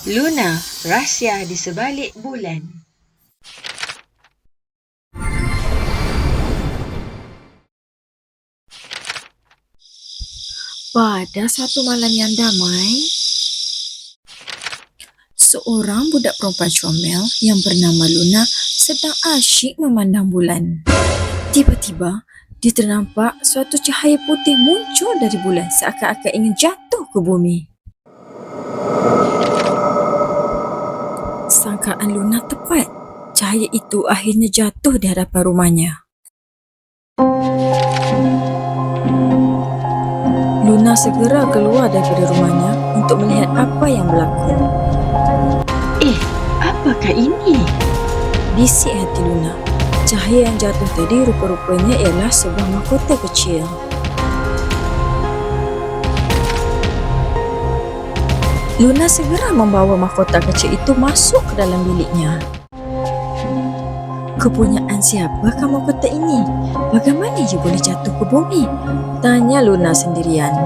Luna, rahsia di sebalik bulan. Pada suatu malam yang damai, seorang budak perempuan comel yang bernama Luna sedang asyik memandang bulan. Tiba-tiba, dia ternampak suatu cahaya putih muncul dari bulan seakan-akan ingin jatuh ke bumi. Sangkaan Luna tepat. Cahaya itu akhirnya jatuh di hadapan rumahnya. Luna segera keluar daripada rumahnya untuk melihat apa yang berlaku. Apakah ini? Bisik hati Luna. Cahaya yang jatuh tadi rupa-rupanya ialah sebuah mahkota kecil. Luna segera membawa mahkota kecil itu masuk ke dalam biliknya. Kepunyaan siapakah mahkota ini? Bagaimana ia boleh jatuh ke bumi? Tanya Luna sendirian.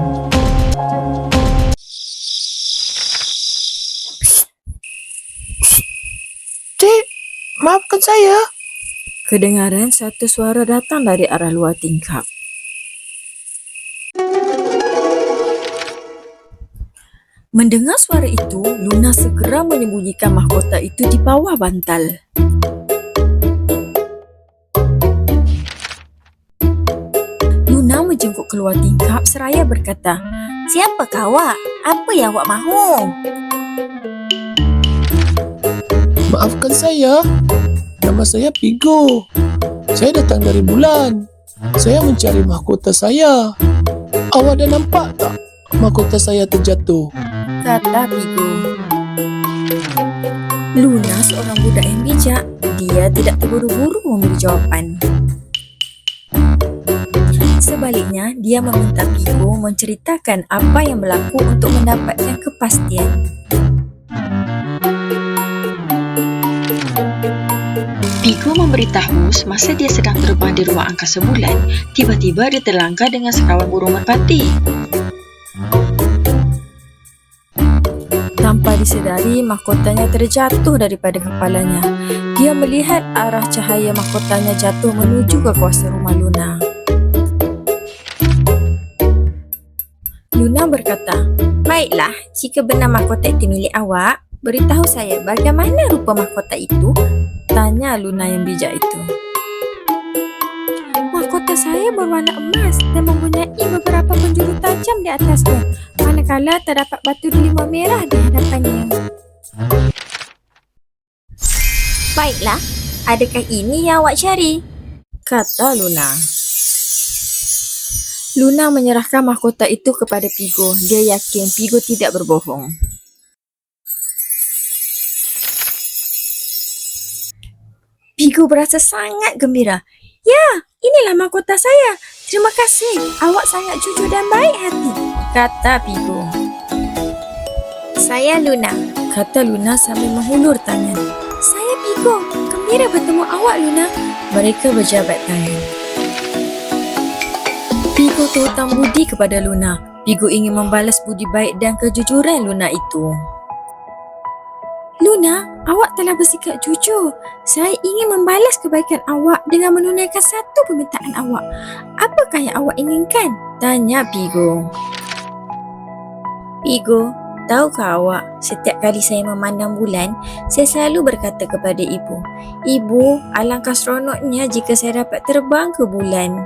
Dek, maafkan saya. Kedengaran satu suara datang dari arah luar tingkap. Mendengar suara itu, Luna segera menyembunyikan mahkota itu di bawah bantal. Luna menjenguk keluar tingkap seraya berkata, "Siapakah awak? Apa yang awak mahu?" Maafkan saya. Nama saya Pigo. Saya datang dari bulan. Saya mencari mahkota saya. Awak dah nampak tak? Mahkota saya terjatuh. Kata Pigo. Luna seorang budak yang bijak. Dia tidak terburu-buru memberi jawapan. Sebaliknya, dia meminta Pigo menceritakan apa yang berlaku untuk mendapatkan kepastian. Pigo memberitahu semasa dia sedang terbang di ruang angkasa bulan, tiba-tiba dia terlangkah dengan sekawan burung merpati. Tanpa disedari, mahkotanya terjatuh daripada kepalanya. Dia melihat arah cahaya mahkotanya jatuh menuju ke kawasan rumah Luna. Luna berkata, "Baiklah, jika benar mahkota itu milik awak, beritahu saya bagaimana rupa mahkota itu?" Tanya Luna yang bijak itu. "Mahkota saya berwarna emas dan mempunyai beberapa penjuru tajam di atasnya, manakala terdapat batu delima merah di hadapannya." "Baiklah, adakah ini yang awak cari?" kata Luna. Luna menyerahkan mahkota itu kepada Pigo. Dia yakin Pigo tidak berbohong. Pigo berasa sangat gembira. "Ya, inilah mahkota saya. Terima kasih. Awak sangat jujur dan baik hati," kata Pigo. "Saya Luna," kata Luna sambil menghulur tangan. "Saya Pigo. Gembira bertemu awak, Luna." Mereka berjabat tangan. Pigo terhutang budi kepada Luna. Pigo ingin membalas budi baik dan kejujuran Luna itu. "Luna, awak telah bersikap jujur. Saya ingin membalas kebaikan awak dengan menunaikan satu permintaan awak. Apakah yang awak inginkan?" tanya Pigo. "Pigo, tahukah awak, setiap kali saya memandang bulan, saya selalu berkata kepada ibu, 'Ibu, alangkah seronoknya jika saya dapat terbang ke bulan.'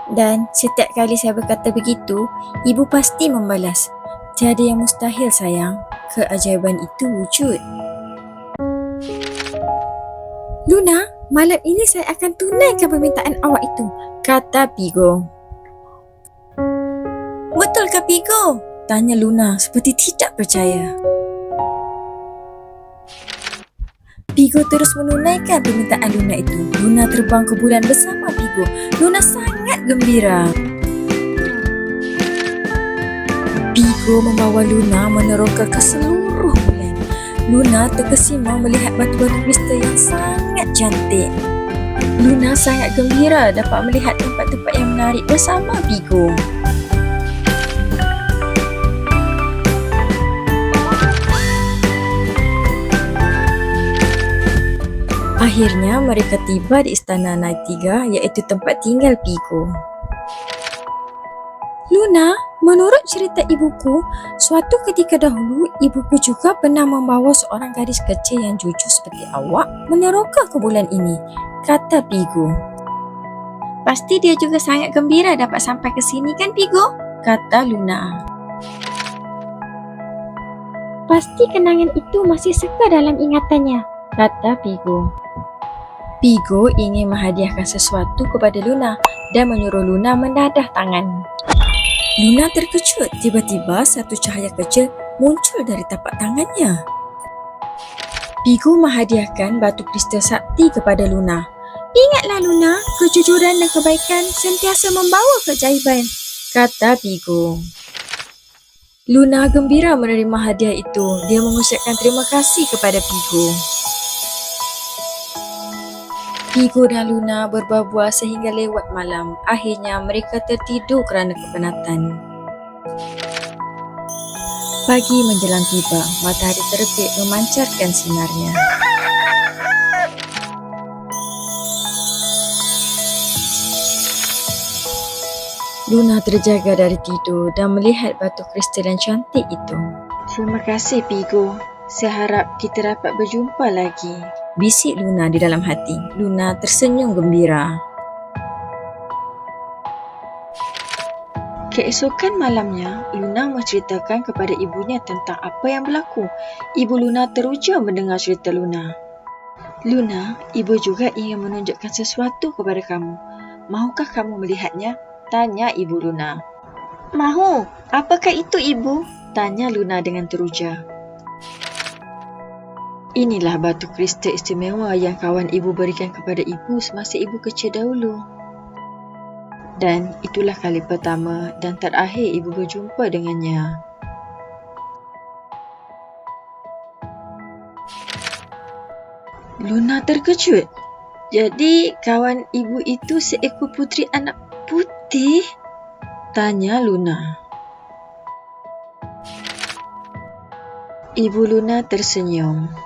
Dan setiap kali saya berkata begitu, ibu pasti membalas, 'Tiada yang mustahil sayang, keajaiban itu wujud.' Luna, malam ini saya akan tunaikan permintaan awak itu," kata Pigo. "Betulkah Pigo?" tanya Luna seperti tidak percaya. Pigo terus menunaikan permintaan Luna itu. Luna terbang ke bulan bersama Pigo. Luna sangat gembira. Pigo membawa Luna meneroka ke seluruh bulan. Luna terkesima melihat batu-batu kristal yang sangat cantik. Luna sangat gembira dapat melihat tempat-tempat yang menarik bersama Pigo. Akhirnya mereka tiba di istana Naitiga, iaitu tempat tinggal Pigo. Luna, menurut cerita ibuku, suatu ketika dahulu ibuku juga pernah membawa seorang gadis kecil yang jujur seperti awak meneroka ke bulan ini, kata Pigo. Pasti dia juga sangat gembira dapat sampai ke sini kan Pigo? Kata Luna. Pasti kenangan itu masih seka dalam ingatannya, kata Pigo. Pigo ingin menghadiahkan sesuatu kepada Luna dan menyuruh Luna menadah tangan. Luna terkejut, tiba-tiba satu cahaya kecil muncul dari tapak tangannya. Pigo menghadiahkan batu kristal sakti kepada Luna. Ingatlah Luna, kejujuran dan kebaikan sentiasa membawa keajaiban, kata Pigo. Luna gembira menerima hadiah itu. Dia mengucapkan terima kasih kepada Pigo. Pigo dan Luna berbual-bual sehingga lewat malam. Akhirnya mereka tertidur kerana kepenatan. Pagi menjelang tiba, matahari terbit memancarkan sinarnya. Luna terjaga dari tidur dan melihat batu kristal yang cantik itu. Terima kasih, Pigo. Saya harap kita dapat berjumpa lagi. Bisik Luna di dalam hati. Luna tersenyum gembira. Keesokan malamnya, Luna menceritakan kepada ibunya tentang apa yang berlaku. Ibu Luna teruja mendengar cerita Luna. Luna, ibu juga ingin menunjukkan sesuatu kepada kamu. Mahukah kamu melihatnya? Tanya ibu Luna. Mahu. Apakah itu ibu? Tanya Luna dengan teruja. Inilah batu kristal istimewa yang kawan ibu berikan kepada ibu semasa ibu kecil dahulu. Dan itulah kali pertama dan terakhir ibu berjumpa dengannya. Luna terkejut. Jadi kawan ibu itu seekor puteri anak putih? Tanya Luna. Ibu Luna tersenyum.